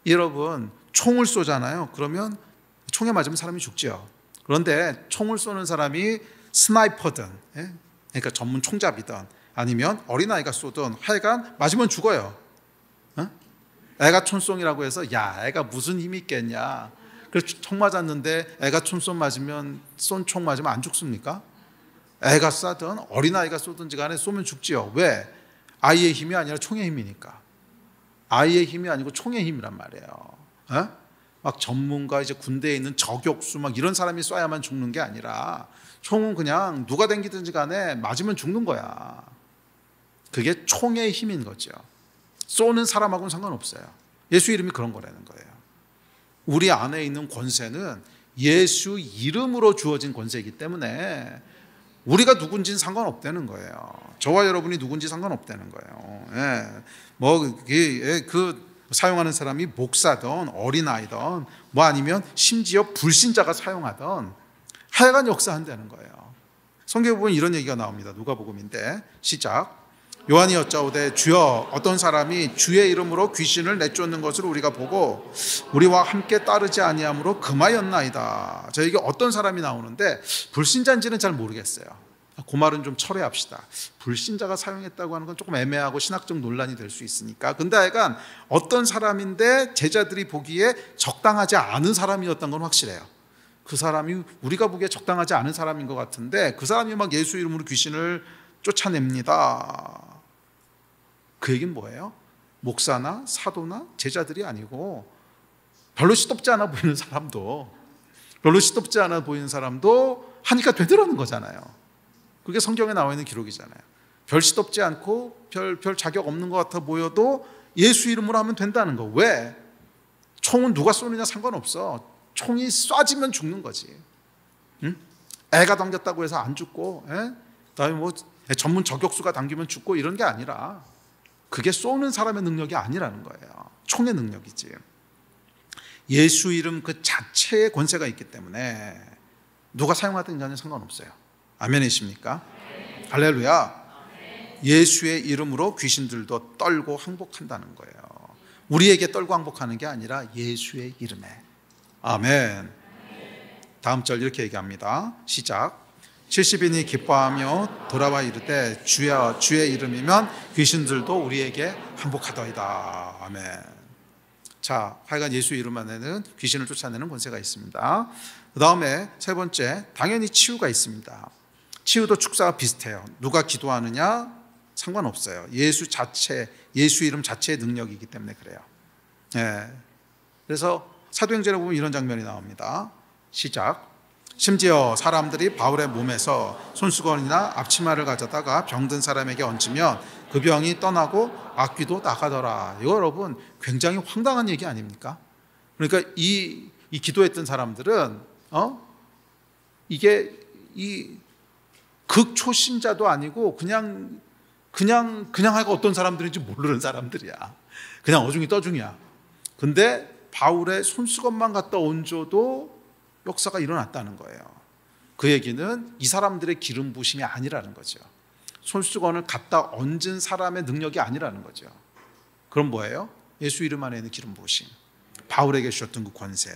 여러분 총을 쏘잖아요. 그러면 총에 맞으면 사람이 죽죠. 그런데 총을 쏘는 사람이 스나이퍼든 그러니까 전문 총잡이든 아니면 어린아이가 쏘든 하여간 맞으면 죽어요. 애가 촌송이라고 해서 야 애가 무슨 힘이 있겠냐. 그래서 총 맞았는데 애가 촌송 맞으면 쏜 총 맞으면 안 죽습니까? 애가 쏘든 어린아이가 쏘든지 간에 쏘면 죽지요. 왜? 아이의 힘이 아니라 총의 힘이니까. 아이의 힘이 아니고 총의 힘이란 말이에요. 막 전문가 이제 군대에 있는 저격수 막 이런 사람이 쏴야만 죽는 게 아니라 총은 그냥 누가 댕기든지 간에 맞으면 죽는 거야. 그게 총의 힘인 거죠. 쏘는 사람하고는 상관없어요. 예수 이름이 그런 거라는 거예요. 우리 안에 있는 권세는 예수 이름으로 주어진 권세이기 때문에 우리가 누군지는 상관없다는 거예요. 저와 여러분이 누군지 상관없다는 거예요. 사용하는 사람이 목사든 어린아이든 뭐 아니면 심지어 불신자가 사용하든 하여간 역사한다는 거예요. 성경에 보면 이런 얘기가 나옵니다. 누가복음인데 시작. 요한이 여짜오되 주여 어떤 사람이 주의 이름으로 귀신을 내쫓는 것을 우리가 보고 우리와 함께 따르지 아니함으로 금하였나이다. 자, 이게 어떤 사람이 나오는데 불신자인지는 잘 모르겠어요. 그 말은 좀 철회합시다. 불신자가 사용했다고 하는 건 조금 애매하고 신학적 논란이 될 수 있으니까. 근데 하여간 어떤 사람인데 제자들이 보기에 적당하지 않은 사람이었던 건 확실해요. 그 사람이 우리가 보기에 적당하지 않은 사람인 것 같은데 그 사람이 막 예수 이름으로 귀신을 쫓아냅니다. 그 얘기는 뭐예요? 목사나 사도나 제자들이 아니고 별로 시덥지 않아 보이는 사람도 하니까 되더라는 거잖아요. 그게 성경에 나와 있는 기록이잖아요. 별 시덥지 않고 별 자격 없는 것 같아 보여도 예수 이름으로 하면 된다는 거. 왜? 총은 누가 쏘느냐 상관없어. 총이 쏴지면 죽는 거지. 응? 애가 당겼다고 해서 안 죽고, 그다음에 뭐 전문 저격수가 당기면 죽고 이런 게 아니라, 그게 쏘는 사람의 능력이 아니라는 거예요. 총의 능력이지. 예수 이름 그 자체의 권세가 있기 때문에 누가 사용하든 간에 상관없어요. 아멘이십니까? 할렐루야. 예수의 이름으로 귀신들도 떨고 항복한다는 거예요. 우리에게 떨고 항복하는 게 아니라 예수의 이름에. 아멘. 다음 절 이렇게 얘기합니다. 시작. 70인이 기뻐하며 돌아와 이르되 주여 주의 이름이면 귀신들도 우리에게 항복하더이다. 아멘. 자, 하여간 예수 이름 안에는 귀신을 쫓아내는 권세가 있습니다. 그 다음에 세 번째, 당연히 치유가 있습니다. 치유도 축사와 비슷해요. 누가 기도하느냐 상관없어요. 예수 자체, 예수 이름 자체의 능력이기 때문에 그래요. 그래서 사도행전에 보면 이런 장면이 나옵니다. 시작. 심지어 사람들이 바울의 몸에서 손수건이나 앞치마를 가져다가 병든 사람에게 얹으면 그 병이 떠나고 악귀도 나가더라. 이거 여러분 굉장히 황당한 얘기 아닙니까? 그러니까 이 기도했던 사람들은 이게 이 극초신자도 아니고 그냥 하고 어떤 사람들인지 모르는 사람들이야. 그냥 어중이 떠중이야. 근데 바울의 손수건만 갖다 얹어도 역사가 일어났다는 거예요. 그 얘기는 이 사람들의 기름 부심이 아니라는 거죠. 손수건을 갖다 얹은 사람의 능력이 아니라는 거죠. 그럼 뭐예요? 예수 이름 안에 있는 기름 부심, 바울에게 주셨던 그 권세.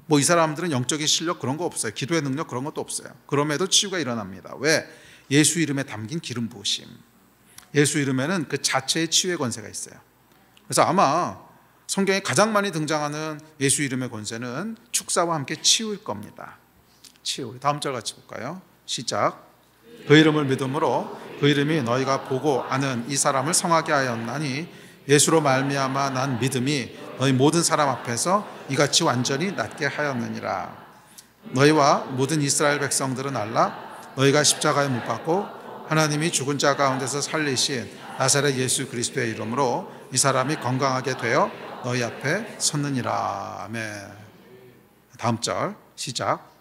뭐 이 사람들은 영적인 실력 그런 거 없어요. 기도의 능력 그런 것도 없어요. 그럼에도 치유가 일어납니다. 왜? 예수 이름에 담긴 기름 부심. 예수 이름에는 그 자체의 치유의 권세가 있어요. 그래서 아마 성경에 가장 많이 등장하는 예수 이름의 권세는 축사와 함께 치유일 겁니다. 치유. 다음 절 같이 볼까요? 시작. 그 이름을 믿음으로 그 이름이 너희가 보고 아는 이 사람을 성하게 하였나니 예수로 말미암아 난 믿음이 너희 모든 사람 앞에서 이같이 완전히 낫게 하였느니라. 너희와 모든 이스라엘 백성들은 알라. 너희가 십자가에 못 박고 하나님이 죽은 자 가운데서 살리신 나사렛 예수 그리스도의 이름으로 이 사람이 건강하게 되어 너희 앞에 섰느니라. 아멘. 다음 절 시작.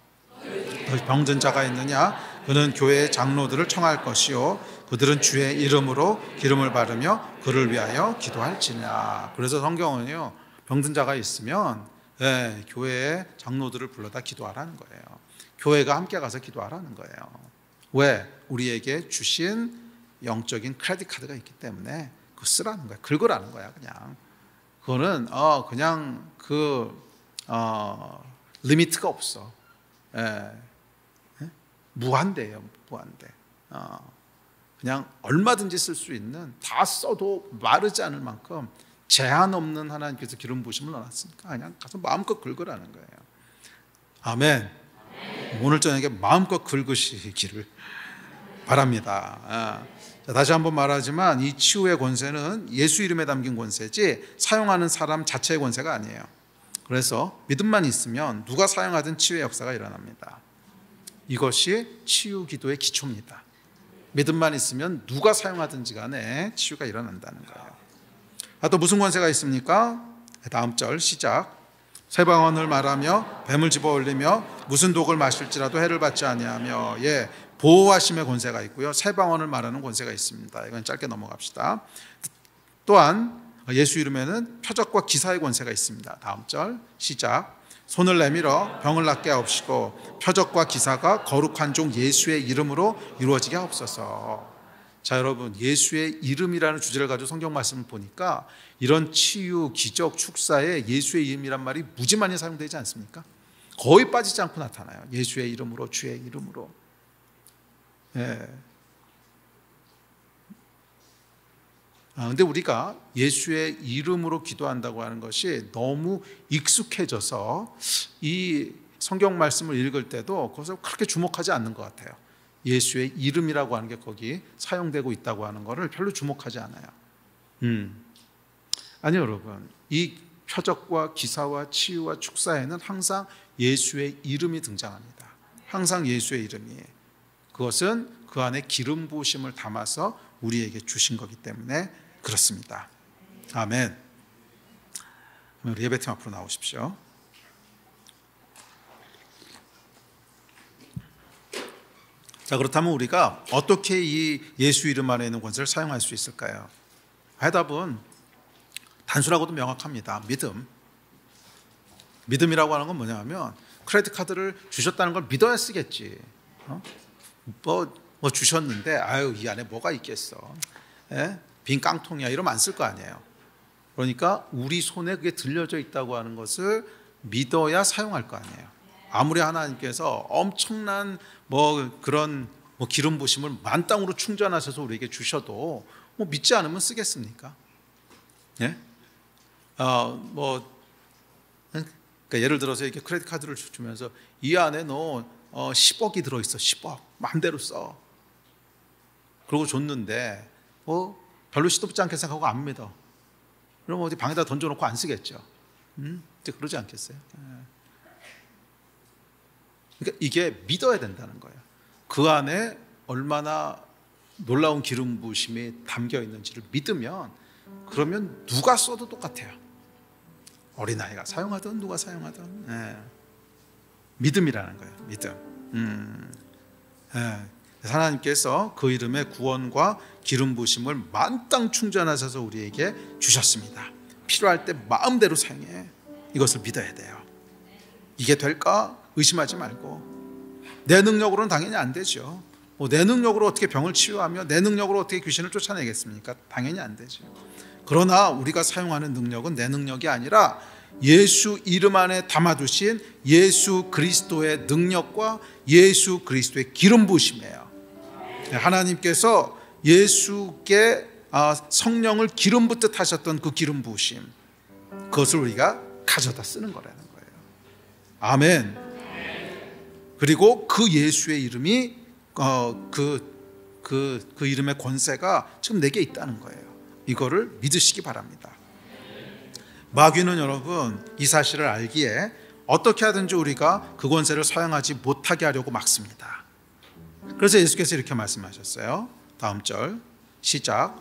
너희 병든 자가 있느냐? 그는 교회의 장로들을 청할 것이요 그들은 주의 이름으로 기름을 바르며 그를 위하여 기도할지니라. 그래서 성경은요, 병든 자가 있으면 교회의 장로들을 불러다 기도하라는 거예요. 교회가 함께 가서 기도하라는 거예요. 왜? 우리에게 주신 영적인 크레딧 카드가 있기 때문에 그거 쓰라는 거야. 긁으라는 거야. 그냥 그거는 그냥 리미트가 없어. 무한대예요. 무한대. 그냥 얼마든지 쓸 수 있는, 다 써도 마르지 않을 만큼 제한 없는 하나님께서 기름 부심을 넣어놨으니까 그냥 가서 마음껏 긁으라는 거예요. 아멘. 오늘 저녁에 마음껏 긁으시기를 바랍니다. 다시 한번 말하지만 이 치유의 권세는 예수 이름에 담긴 권세지 사용하는 사람 자체의 권세가 아니에요. 그래서 믿음만 있으면 누가 사용하든 치유의 역사가 일어납니다. 이것이 치유 기도의 기초입니다. 믿음만 있으면 누가 사용하든지 간에 치유가 일어난다는 거예요. 또 무슨 권세가 있습니까? 다음 절 시작. 세방언을 말하며 뱀을 집어 올리며 무슨 독을 마실지라도 해를 받지 아니하며 보호하심의 권세가 있고요. 세방언을 말하는 권세가 있습니다. 이건 짧게 넘어갑시다. 또한 예수 이름에는 표적과 기사의 권세가 있습니다. 다음 절 시작. 손을 내밀어 병을 낫게 하옵시고 표적과 기사가 거룩한 종 예수의 이름으로 이루어지게 하옵소서. 자, 여러분, 예수의 이름이라는 주제를 가지고 성경 말씀을 보니까 이런 치유, 기적, 축사에 예수의 이름이란 말이 무지 많이 사용되지 않습니까? 거의 빠지지 않고 나타나요. 예수의 이름으로, 주의 이름으로. 근데 우리가 예수의 이름으로 기도한다고 하는 것이 너무 익숙해져서 이 성경 말씀을 읽을 때도 그것을 그렇게 주목하지 않는 것 같아요. 예수의 이름이라고 하는 게 거기 사용되고 있다고 하는 것을 별로 주목하지 않아요. 아니요, 여러분. 이 표적과 기사와 치유와 축사에는 항상 예수의 이름이 등장합니다. 항상 예수의 이름이, 그것은 그 안에 기름 부으심을 담아서 우리에게 주신 거기 때문에 그렇습니다. 아멘. 우리 예배팀 앞으로 나오십시오. 자, 그렇다면 우리가 어떻게 이 예수 이름 안에 있는 권세를 사용할 수 있을까요? 해답은 단순하고도 명확합니다. 믿음이라고 하는 건 뭐냐면 크레딧 카드를 주셨다는 걸 믿어야 쓰겠지. 뭐 주셨는데 아유 이 안에 뭐가 있겠어. 빈 깡통이야 이러면 안 쓸 거 아니에요. 그러니까 우리 손에 그게 들려져 있다고 하는 것을 믿어야 사용할 거 아니에요. 아무리 하나님께서 엄청난 그런 기름 부심을 만땅으로 충전하셔서 우리에게 주셔도 믿지 않으면 쓰겠습니까? 예? 그러니까 예를 들어서 이렇게 크레딧 카드를 주면서 이 안에 너 10억이 들어있어. 10억 마음대로 써. 그러고 줬는데 별로 시덥지 않게 생각하고 안 믿어. 그럼 어디 방에다 던져놓고 안 쓰겠죠. 이제 그러지 않겠어요? 그러니까 이게 믿어야 된다는 거예요. 그 안에 얼마나 놀라운 기름 부으심이 담겨 있는지를 믿으면, 그러면 누가 써도 똑같아요. 어린아이가 사용하든 누가 사용하든. 믿음이라는 거예요. 믿음. 하나님께서 그 이름의 구원과 기름 부으심을 만땅 충전하셔서 우리에게 주셨습니다. 필요할 때 마음대로 사용해. 이것을 믿어야 돼요. 이게 될까? 의심하지 말고. 내 능력으로는 당연히 안 되죠. 내 능력으로 어떻게 병을 치유하며 내 능력으로 어떻게 귀신을 쫓아내겠습니까? 당연히 안 되죠. 그러나 우리가 사용하는 능력은 내 능력이 아니라 예수 이름 안에 담아두신 예수 그리스도의 능력과 예수 그리스도의 기름 부으심이에요. 하나님께서 예수께 성령을 기름 붓듯 하셨던 그 기름 부으심, 그것을 우리가 가져다 쓰는 거라는 거예요. 아멘. 그리고 그 예수의 이름이 그 이름의 권세가 지금 내게 있다는 거예요. 이거를 믿으시기 바랍니다. 마귀는 여러분 이 사실을 알기에 어떻게 하든지 우리가 그 권세를 사용하지 못하게 하려고 막습니다. 그래서 예수께서 이렇게 말씀하셨어요. 다음 절 시작.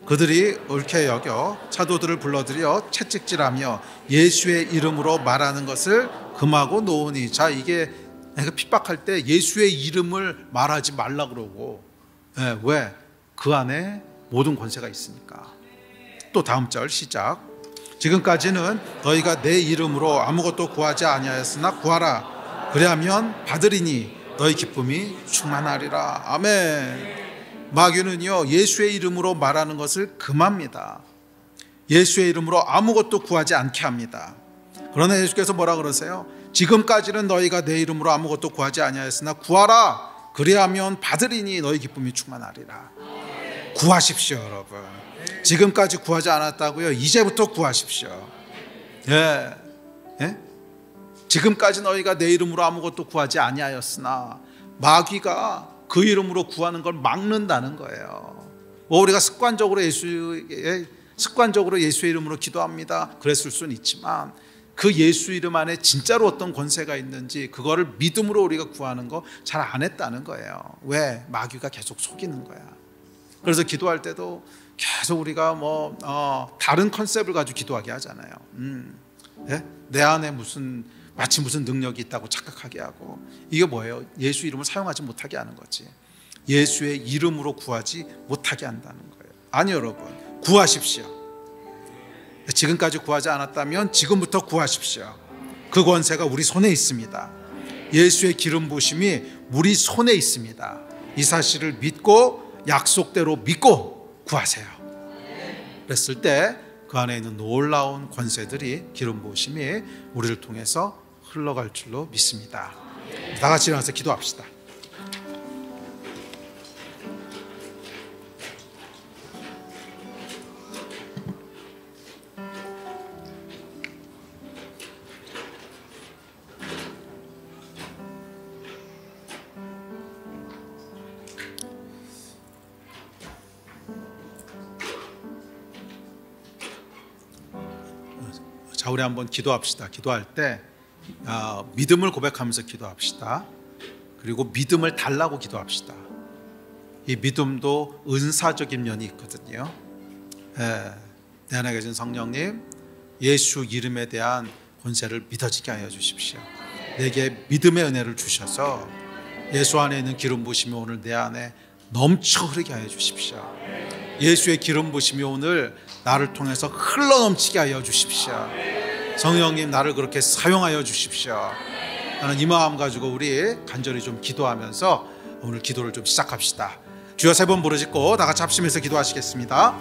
그들이 옳게 여겨 사도들을 불러들여 채찍질하며 예수의 이름으로 말하는 것을 금하고 놓으니. 자, 이게 핍박할 때 예수의 이름을 말하지 말라 그러고. 왜? 그 안에 모든 권세가 있으니까. 또 다음 절 시작. 지금까지는 너희가 내 이름으로 아무것도 구하지 아니하였으나 구하라. 그리하면 받으리니 너희 기쁨이 충만하리라. 아멘. 마귀는요 예수의 이름으로 말하는 것을 금합니다. 예수의 이름으로 아무것도 구하지 않게 합니다. 그러나 예수께서 뭐라 그러세요? 지금까지는 너희가 내 이름으로 아무것도 구하지 아니하였으나 구하라. 그리하면 받으리니 너희 기쁨이 충만하리라. 구하십시오 여러분. 지금까지 구하지 않았다고요? 이제부터 구하십시오. 예. 지금까지 너희가 내 이름으로 아무것도 구하지 아니하였으나, 마귀가 그 이름으로 구하는 걸 막는다는 거예요. 우리가 습관적으로 예수의 이름으로 기도합니다. 그랬을 수는 있지만 그 예수 이름 안에 진짜로 어떤 권세가 있는지 그거를 믿음으로 우리가 구하는 거 잘 안 했다는 거예요. 왜? 마귀가 계속 속이는 거야. 그래서 기도할 때도 계속 우리가 다른 컨셉을 가지고 기도하게 하잖아요. 내 안에 마치 무슨 능력이 있다고 착각하게 하고. 이게 뭐예요? 예수 이름을 사용하지 못하게 하는 거지. 예수의 이름으로 구하지 못하게 한다는 거예요. 아니 여러분, 구하십시오. 지금까지 구하지 않았다면 지금부터 구하십시오. 그 권세가 우리 손에 있습니다. 예수의 기름 부으심이 우리 손에 있습니다. 이 사실을 믿고 약속대로 믿고 구하세요. 그랬을 때 그 안에 있는 놀라운 권세들이, 기름 부으심이 우리를 통해서 흘러갈 줄로 믿습니다. 다 같이 일어나서 기도합시다. 자, 우리 한번 기도합시다. 기도할 때 믿음을 고백하면서 기도합시다. 그리고 믿음을 달라고 기도합시다. 이 믿음도 은사적인 면이 있거든요. 내 안에 계신 성령님, 예수 이름에 대한 권세를 믿어지게 하여 주십시오. 내게 믿음의 은혜를 주셔서 예수 안에 있는 기름 부심이 오늘 내 안에 넘쳐 흐르게 하여 주십시오. 예수의 기름 부심이 오늘 나를 통해서 흘러 넘치게 하여 주십시오. 성령님, 나를 그렇게 사용하여 주십시오. 나는 이 마음 가지고 우리 간절히 좀 기도하면서 오늘 기도를 좀 시작합시다. 주여 3번 부르짖고 다 같이 합심해서 기도하시겠습니다.